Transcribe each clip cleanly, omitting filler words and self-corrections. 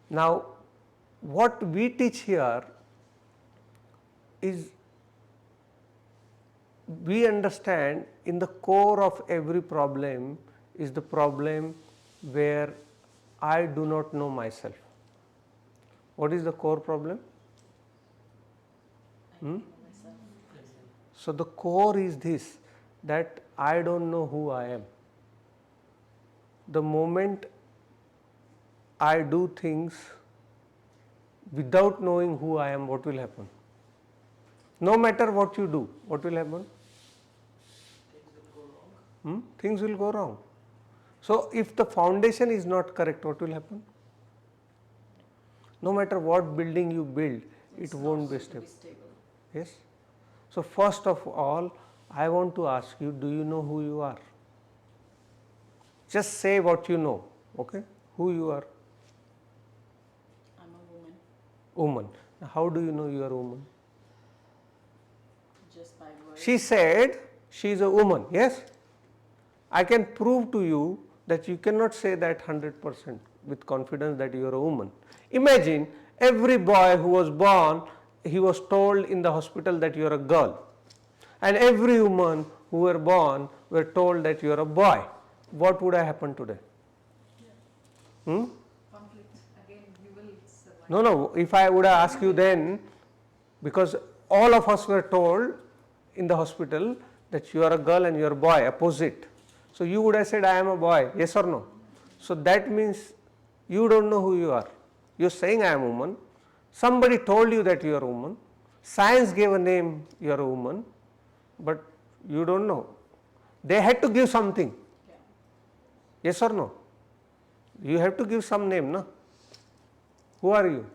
Now, what we teach here is we understand in the core of every problem is the problem where I do not know myself. What is the core problem? So, the core is this, that I don't know who I am. The moment I do things without knowing who I am, what will happen? No matter what you do, what will happen? Things will go wrong. So, if the foundation is not correct, what will happen? No matter what building you build, it won't be stable. Yes. So, first of all, I want to ask you, do you know who you are? Just say what you know, okay? Who you are? I'm a woman. Woman. How do you know you are a woman? Just by words. She said she is a woman, yes? I can prove to you that you cannot say that 100% with confidence that you are a woman. Imagine every boy who was born, he was told in the hospital that you are a girl, and every woman who were born were told that you are a boy. What would have happened today? Conflict. Again, you will survive. No, if I would have asked you then, because all of us were told in the hospital that you are a girl and you are a boy, opposite. So you would have said, I am a boy, yes or no? So that means you don't know who you are. You are saying I am a woman. Somebody told you that you are a woman. Science gave a name, you are a woman, but you don't know. They had to give something. Yeah. Yes or no? You have to give some name, no? Who are you?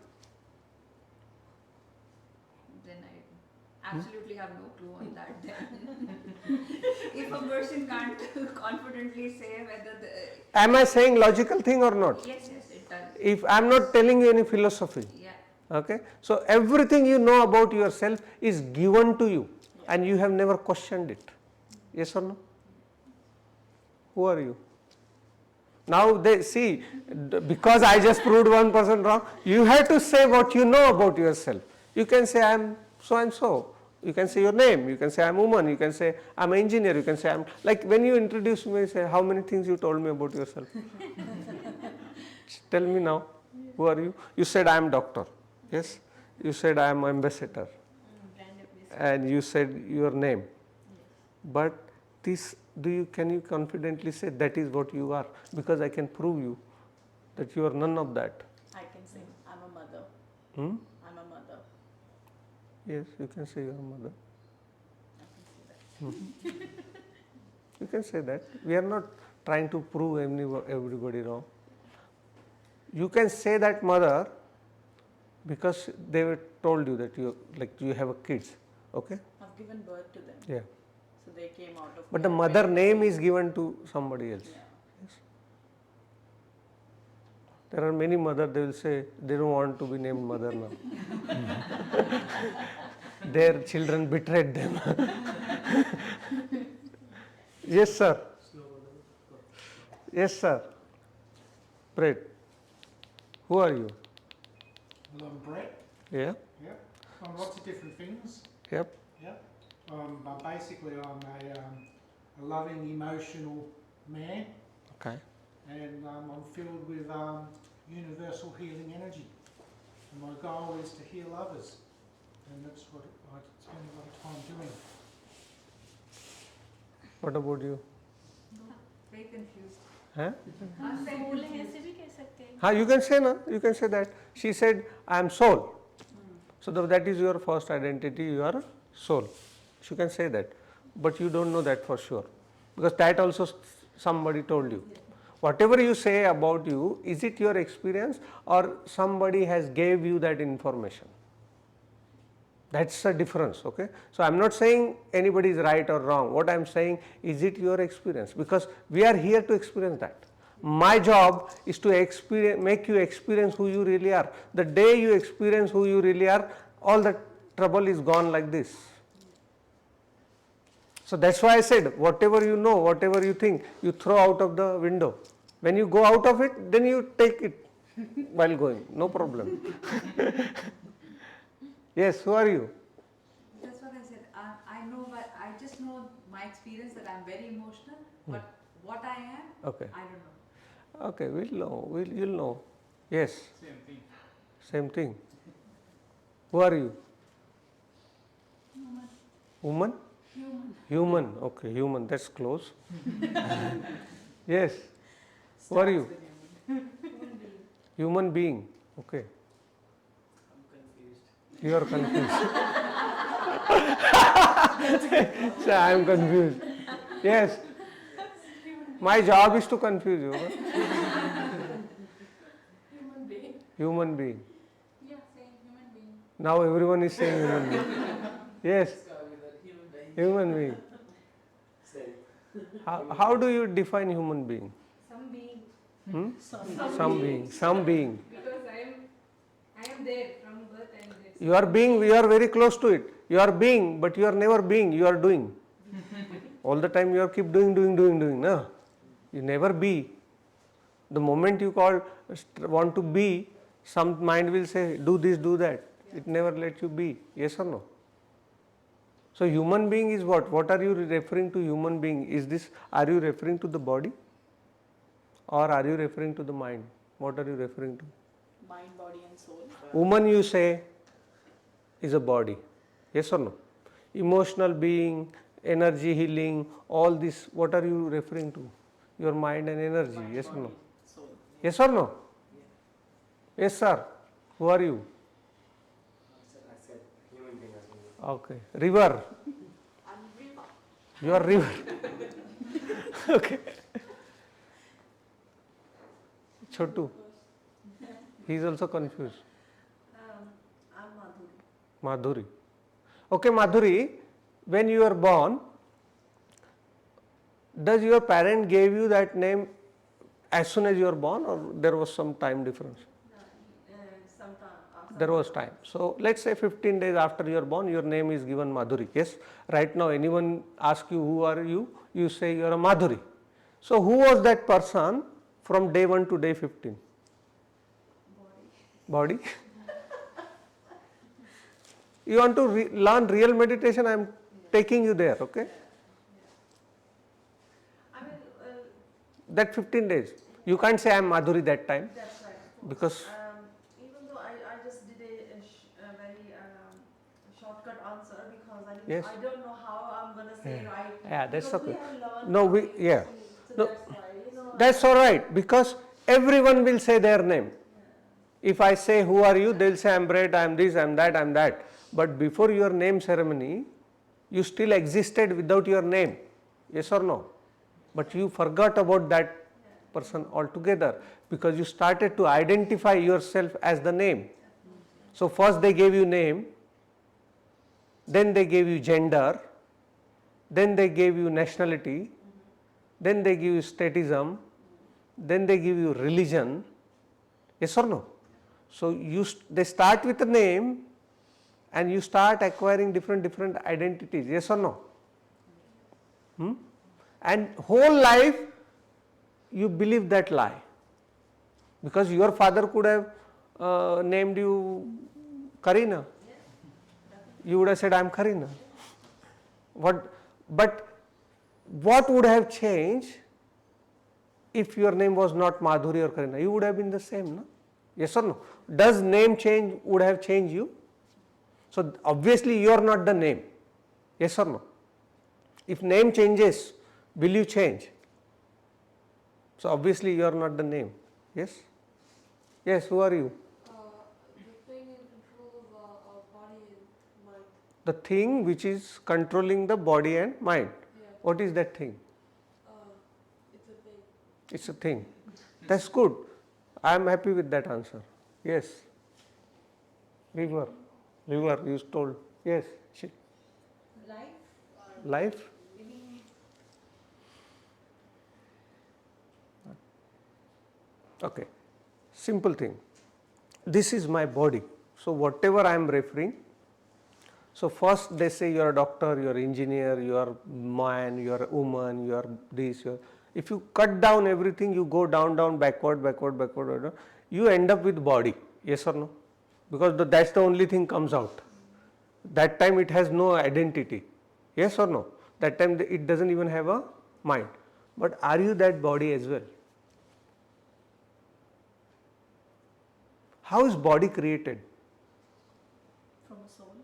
Then I absolutely have no clue on that then. If a person can't confidently say whether the... Am I saying logical thing or not? Yes, it does. If I am not telling you any philosophy, Yeah. okay? So everything you know about yourself is given to you and you have never questioned it. Yes or no? Who are you? Now they see, because I just proved one person wrong, you have to say what you know about yourself. You can say I am so and so. You can say your name, you can say I am a woman, you can say I am an engineer, you can say I am, like when you introduce me, say how many things you told me about yourself. Tell me now, who are you? You said I am doctor, yes? You said I am ambassador, and you said your name. But this, can you confidently say that is what you are? Because I can prove you that you are none of that. I can say I'm a mother. Hmm? I'm a mother. Yes, you can say you are a mother. I can say that. You can say that. We are not trying to prove everybody wrong. You can say that mother because they were told you that you have a kids, okay? I've given birth to them. Yeah. So they came out of... But the me. mother name is given to somebody else. Yeah. Yes. There are many mothers, they will say they don't want to be named mother now. Their children betrayed them. Yes, sir. Yes, sir. Brett. Who are you? Well, I'm Brett. Yeah. Yep. I'm lots of different things. Yep. Yep. But basically, I'm a loving, emotional man, Okay. and I'm filled with universal healing energy. And my goal is to heal others, and that's what I spend a lot of time doing. What about you? Very confused. Huh? Soul है ऐसे भी कह सकते हैं. You can say no. You can say that. She said, I am soul. So that is your first identity, you are soul. You can say that. But you don't know that for sure. Because that also somebody told you. Whatever you say about you, is it your experience or somebody has gave you that information? That's the difference, okay? So I am not saying anybody is right or wrong. What I am saying, is it your experience? Because we are here to experience that. My job is to make you experience who you really are. The day you experience who you really are, all the trouble is gone like this. So that's why I said, whatever you know, whatever you think, you throw out of the window. When you go out of it, then you take it while going, no problem. Yes, who are you? That's what I said. I know, but I just know my experience that I'm very emotional. But what I am, Okay. I don't know. Okay, we'll know. You'll know. Yes. Same thing. Same thing. Who are you? Human. Woman? Human. Human. Okay, human. That's close. Yes. Who are you? Human being. Okay. You are confused. So I am confused. Yes. My job is to confuse you. Huh? Human being. Human being. Yeah, saying human being. Now everyone is saying human being. Yes. Human being. How do you define human being? Some being. Hmm? Some being. Some being. Because I am there from birth and there. You are being, you are very close to it. You are being, but you are never being, you are doing. All the time you are keep doing. No? You never be. The moment you want to be, some mind will say, do this, do that. It never lets you be. Yes or no? So human being is what? What are you referring to human being? Are you referring to the body? Or are you referring to the mind? What are you referring to? Mind, body and soul. Woman, you say, is a body. Yes or no? Emotional being, energy healing, all this, what are you referring to? Your mind and energy. Mind, Yes or no? body, soul. Yes or no? Yes, sir. Who are you? I said human being as well. Okay. River. I'm river. You are river. Okay. Chotu. He is also confused. I'm Madhuri. Madhuri. Okay, Madhuri, when you were born, does your parent gave you that name as soon as you were born, or there was some time difference? Sometime. There was time. So let's say 15 days after you are born, your name is given Madhuri. Yes. Right now, anyone asks you who are you, you say you are a Madhuri. So who was that person from day 1 to day 15? Body. You want to learn real meditation, I am taking you there, okay? I mean, That 15 days. You can't say I am Madhuri that time. that's right. Of course. Because Even though I just did a very shortcut answer because Yes. I don't know how I'm gonna say right. Yeah, that's Because okay. We have learned No, how to yeah. speak, so No, that's why, that's all right, because everyone will say their name. If I say who are you, they'll say I am Brett, I am this, I am that, I am that. But before your name ceremony, you still existed without your name. Yes or no? But you forgot about that person altogether because you started to identify yourself as the name. So first they gave you name, then they gave you gender, then they gave you nationality, then they give you statism, then they give you religion. Yes or no? So they start with a name and you start acquiring different identities. Yes or no? And whole life you believe that lie, because your father could have named you Karina. You would have said I am Karina. But what would have changed if your name was not Madhuri or Karina? You would have been the same, no? Yes or no? Does name change would have changed you? So obviously you are not the name. Yes or no? If name changes, will you change? So obviously you are not the name. Yes? Yes, who are you? The thing in control of body and mind. The thing which is controlling the body and mind. Yeah. What is that thing? It's a thing. It's a thing. That's good. I am happy with that answer. Yes. River, you told. Yes. Life. Life. Okay. Simple thing. This is my body. So whatever I am referring. So first they say you are a doctor, you are engineer, you are man, you are a woman, you are this. If you cut down everything, you go down, backward. you end up with body, yes or no? Because that's the only thing comes out. That time it has no identity, yes or no? That time it doesn't even have a mind. But are you that body as well? How is body created? From a soul.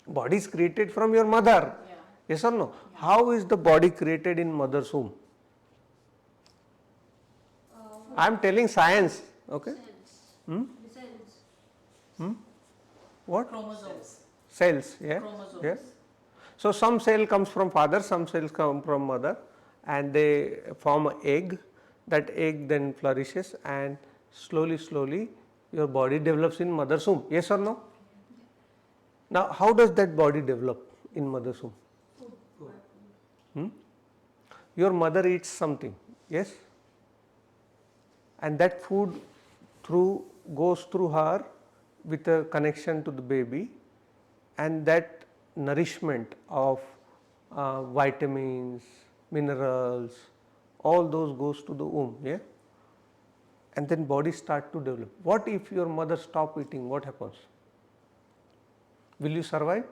Body is created from your mother, Yeah. yes or no? How is the body created in mother's womb? I am telling science, okay? Hmm? What? Chromosomes. Cells, yeah. Chromosomes. Yeah. So some cell comes from father, some cells come from mother, and they form an egg. That egg then flourishes, and slowly your body develops in mother's womb, yes or no? Now how does that body develop in mother's womb? Hmm? Your mother eats something, yes, and that food goes through her with a connection to the baby, and that nourishment of vitamins, minerals, all those goes to the womb, yeah, and then body start to develop. What if your mother stop eating? What happens? Will you survive?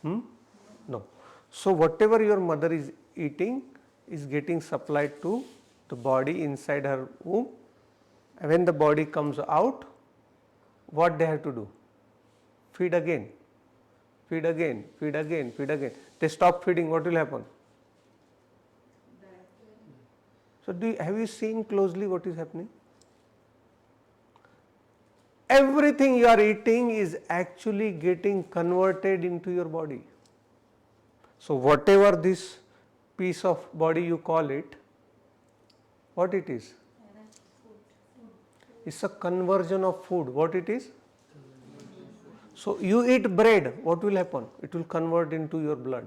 No. So whatever your mother is eating is getting supplied to the body inside her womb. And when the body comes out, what they have to do? Feed again, feed again, feed again, feed again. They stop feeding, what will happen? So have you seen closely what is happening? Everything you are eating is actually getting converted into your body. So whatever this piece of body you call it, what it is? It's a conversion of food. What it is? So you eat bread, what will happen? It will convert into your blood.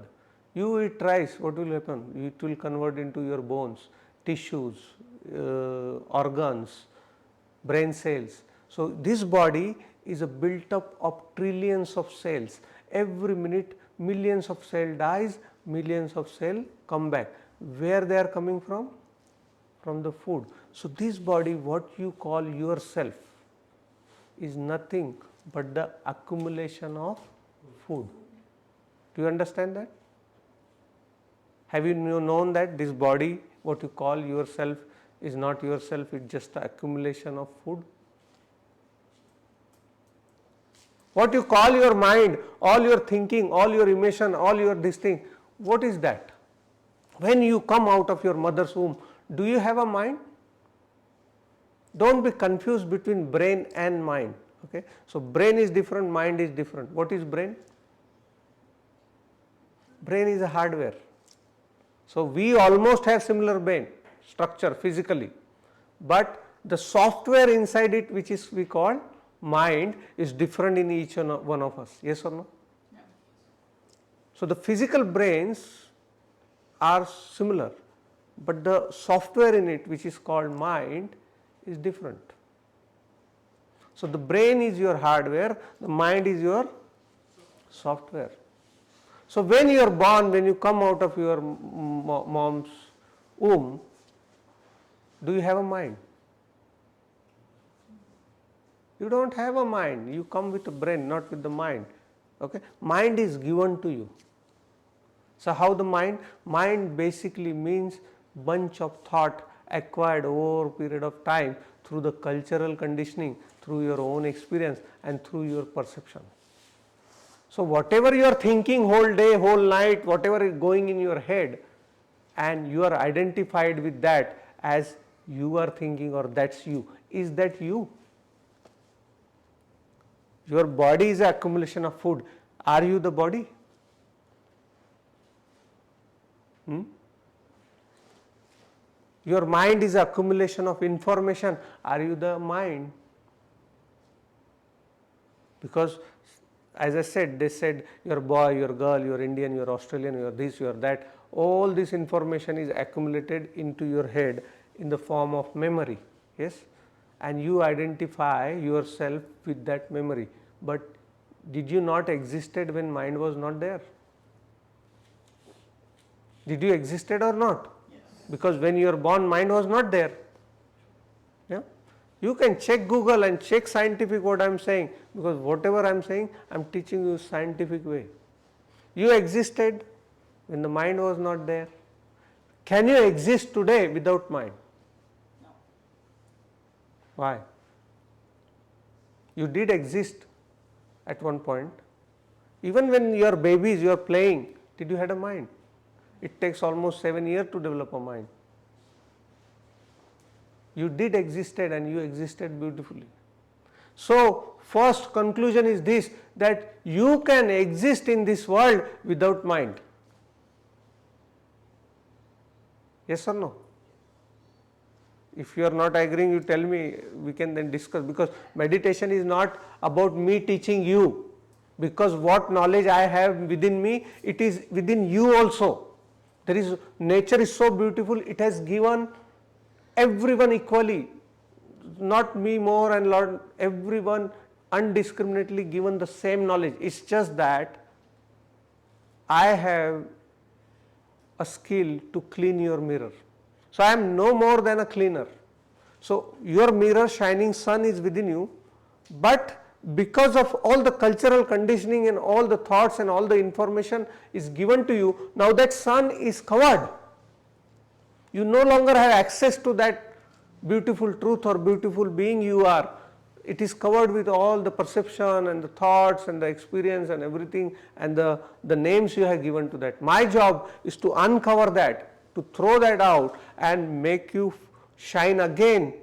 You eat rice, what will happen? It will convert into your bones, tissues, organs, brain cells. So this body is a built up of trillions of cells. Every minute millions of cells dies, millions of cells come back. Where they are coming from? From the food. So this body, what you call yourself, is nothing but the accumulation of food. Do you understand that? Have you known that this body, what you call yourself, is not yourself, it's just the accumulation of food? What you call your mind, all your thinking, all your emotion, all your this thing, what is that? When you come out of your mother's womb, do you have a mind? Don't be confused between brain and mind. Okay? So brain is different, mind is different. What is brain? Brain is a hardware. So we almost have similar brain structure physically, but the software inside it, which is we call mind, is different in each one of us. Yes or no? Yeah. So the physical brains are similar, but the software in it, which is called mind, is different. So the brain is your hardware, the mind is your software. So when you are born, when you come out of your mom's womb, do you have a mind? You don't have a mind. You come with a brain, not with the mind. Okay? Mind is given to you. So how the mind? Mind basically means bunch of thought acquired over a period of time through the cultural conditioning, through your own experience and through your perception. So whatever you are thinking whole day, whole night, whatever is going in your head, and you are identified with that as you are thinking or that's you, is that you? Your body is an accumulation of food. Are you the body? Your mind is accumulation of information. Are you the mind? Because as I said, they said you're a boy, you're a girl, you're Indian, you're Australian, you're this, you're that. All this information is accumulated into your head in the form of memory. Yes? And you identify yourself with that memory. But did you not existed when mind was not there? Did you existed or not? Yes. Because when you are born, mind was not there. You can check Google and check scientific what I am saying, because whatever I am saying I am teaching you scientific way. You existed when the mind was not there. Can you exist today without mind? No. Why? You did exist at one point. Even when you are babies, you are playing, did you had a mind? It takes almost 7 years to develop a mind. You did existed and you existed beautifully. So, first conclusion is this, that you can exist in this world without mind. Yes or no? If you are not agreeing, you tell me, we can then discuss, because meditation is not about me teaching you, because what knowledge I have within me, it is within you also. There is, nature is so beautiful, it has given everyone equally, not me more and Lord, everyone undiscriminately given the same knowledge. It's just that I have a skill to clean your mirror. So I am no more than a cleaner. So your mirror, shining sun is within you, but because of all the cultural conditioning and all the thoughts and all the information is given to you, now that sun is covered. You no longer have access to that beautiful truth or beautiful being you are. It is covered with all the perception and the thoughts and the experience and everything, and the names you have given to that. My job is to uncover that, to throw that out and make you shine again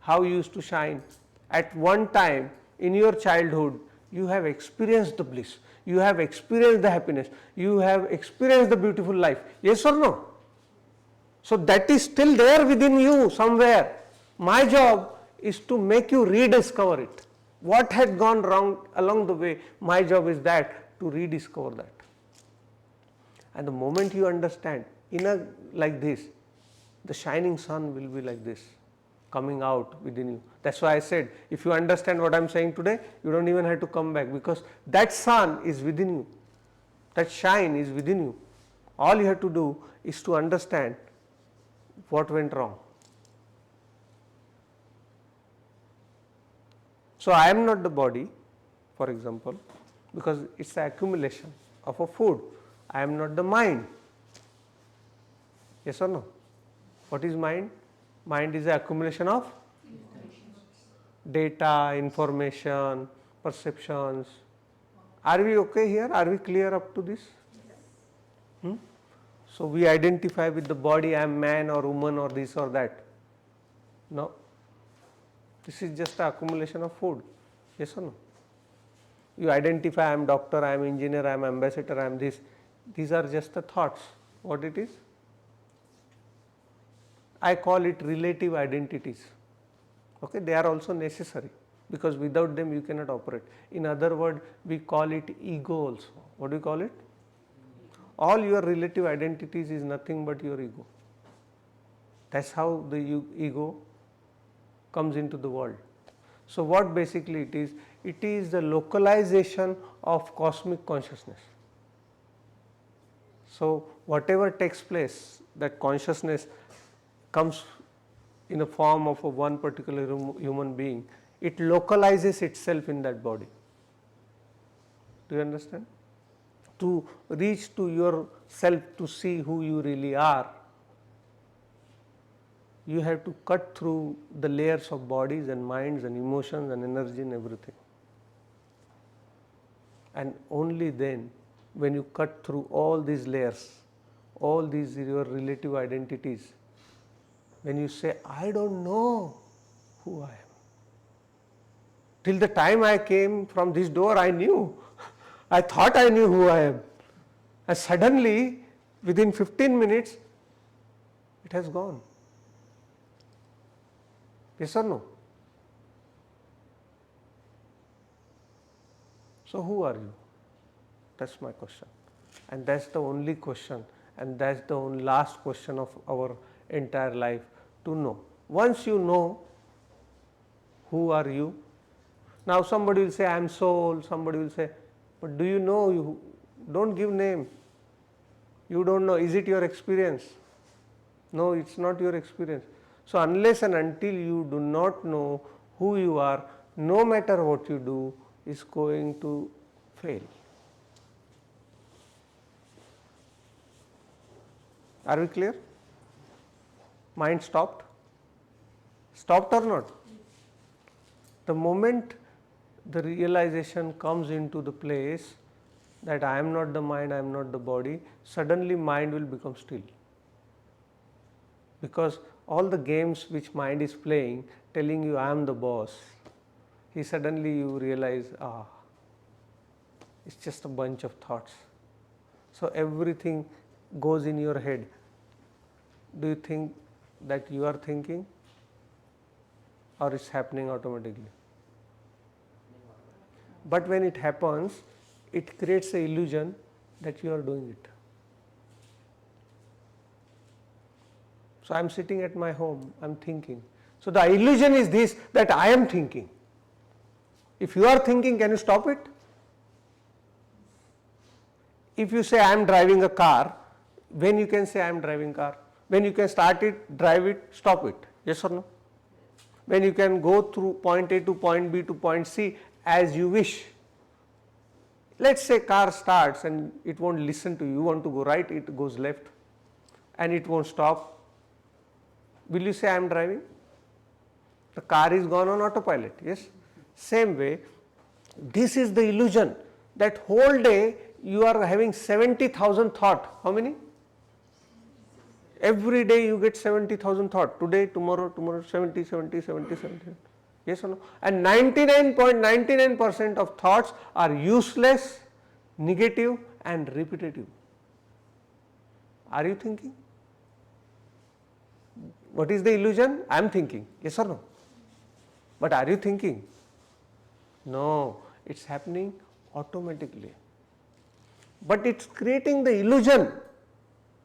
how you used to shine. At one time in your childhood, you have experienced the bliss, you have experienced the happiness, you have experienced the beautiful life. Yes or no? So that is still there within you somewhere. My job is to make you rediscover it. What had gone wrong along the way, my job is that, to rediscover that. And the moment you understand, like this, the shining sun will be like this, coming out within you. That's why I said, if you understand what I am saying today, you don't even have to come back, because that sun is within you, that shine is within you. All you have to do is to understand what went wrong. So I am not the body, for example, because it's the accumulation of a food. I am not the mind. Yes or no? What is mind? Mind is the accumulation of data, information, perceptions. Are we okay here? Are we clear up to this? So we identify with the body, I am man or woman or this or that. No. This is just an accumulation of food. Yes or no? You identify, I am doctor, I am engineer, I am ambassador, I am this. These are just the thoughts. What it is? I call it relative identities. Okay, they are also necessary, because without them you cannot operate. In other words, we call it ego also. What do you call it? All your relative identities is nothing but your ego. That's how the ego comes into the world. So what basically it is? It is the localization of cosmic consciousness. So whatever takes place, that consciousness comes in a form of a one particular human being, it localizes itself in that body. Do you understand? To reach to yourself, to see who you really are, you have to cut through the layers of bodies and minds and emotions and energy and everything. And only then, when you cut through all these layers, all these your relative identities, when you say, I don't know who I am. Till the time I came from this door, I knew. I thought I knew who I am. And suddenly, within 15 minutes, it has gone. Yes or no? So who are you? That's my question. And that's the only question, and that's the last question of our entire life, to know. Once you know who are you, now somebody will say I am soul, somebody will say, but do you know you? Don't give name. You don't know. Is it your experience? No, it's not your experience. So unless and until you do not know who you are, no matter what you do, is going to fail. Are we clear? Mind stopped? Stopped or not? The moment the realization comes into the place that I am not the mind, I am not the body, suddenly mind will become still. Because all the games which mind is playing, telling you I am the boss, suddenly you realize, it's just a bunch of thoughts. So everything goes in your head. Do you think that you are thinking, or it's happening automatically? But when it happens, it creates the illusion that you are doing it. So I am sitting at my home, I am thinking. So the illusion is this, that I am thinking. If you are thinking, can you stop it? If you say I am driving a car, when you can say I am driving car? When you can start it, drive it, stop it? Yes or no? When you can go through point A to point B to point C as you wish. Let's say car starts and it won't listen to you. You want to go right, it goes left, and it won't stop. Will you say I am driving? The car is gone on autopilot, yes? Same way, this is the illusion that whole day you are having 70,000 thought. How many? Every day you get 70,000 thought. Today, tomorrow, 70, 70, 70, 70. Yes or no? And 99.99% of thoughts are useless, negative and repetitive. Are you thinking? What is the illusion? I am thinking. Yes or no? But are you thinking? No, it's happening automatically. But it's creating the illusion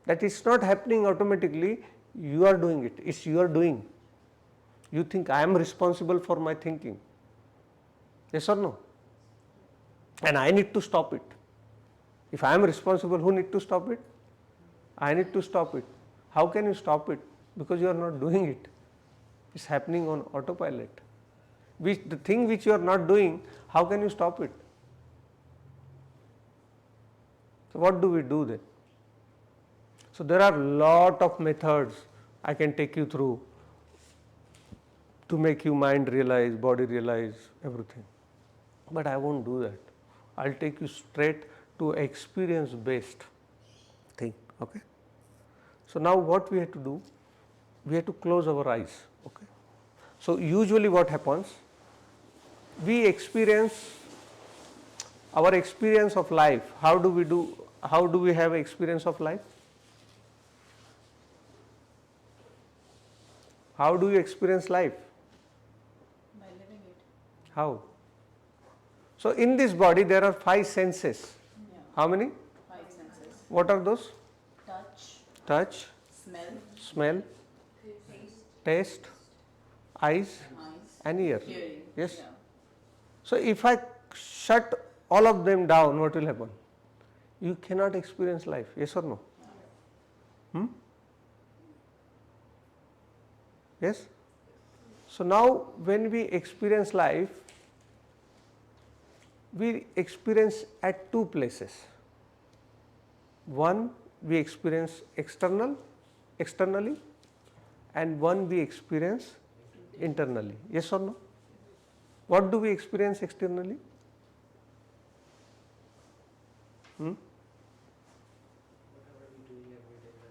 that it's not happening automatically, you are doing it, it's your doing. You think I am responsible for my thinking. Yes or no? And I need to stop it. If I am responsible, who need to stop it? I need to stop it. How can you stop it? Because you are not doing it. It's happening on autopilot. The thing which you are not doing, how can you stop it? So what do we do then? So there are lot of methods I can take you through to make you mind realize, body realize, everything. But I won't do that. I'll take you straight to experience based thing. Okay. So now what we have to do? We have to close our eyes. Okay. So usually what happens? We experience our experience of life. How do we have experience of life? How do you experience life? By living it. How? So in this body there are 5 senses. Yeah. How many? 5 senses. What are those? Touch, Touch, smell, taste, eyes and ear. hearing. Yes. Yeah. So if I shut all of them down, what will happen? You cannot experience life. Yes or no? Yes? So now when we experience life, we experience at 2 places. One we experience externally, and one we experience internally. Yes or no? What do we experience externally?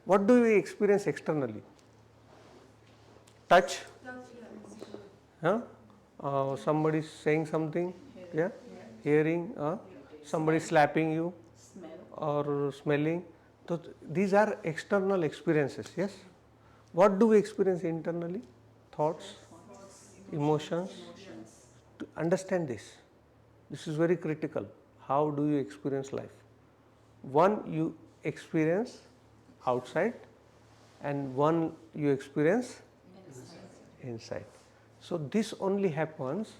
What do we experience externally? Touch? Huh? Somebody saying something? Yeah? Hearing? Somebody slapping you? Or smelling? So these are external experiences, yes? What do we experience internally? Thoughts, emotions. To understand this is very critical. How do you experience life? One you experience outside and one you experience inside. So this only happens.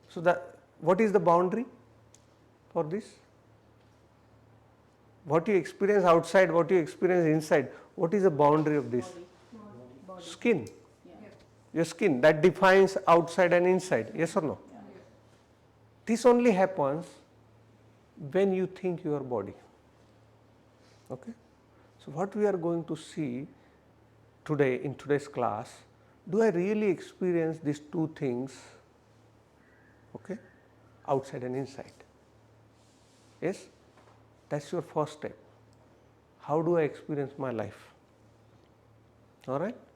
So what is the boundary for this? What you experience outside, what you experience inside, what is the boundary of this? Body. Skin. Yeah. your skin, that defines outside and inside, yes or no? This only happens when you think your body. Okay? So what we are going to see today in today's class, do I really experience these two things, okay, outside and inside? Yes? That's your first step. How do I experience my life? All right?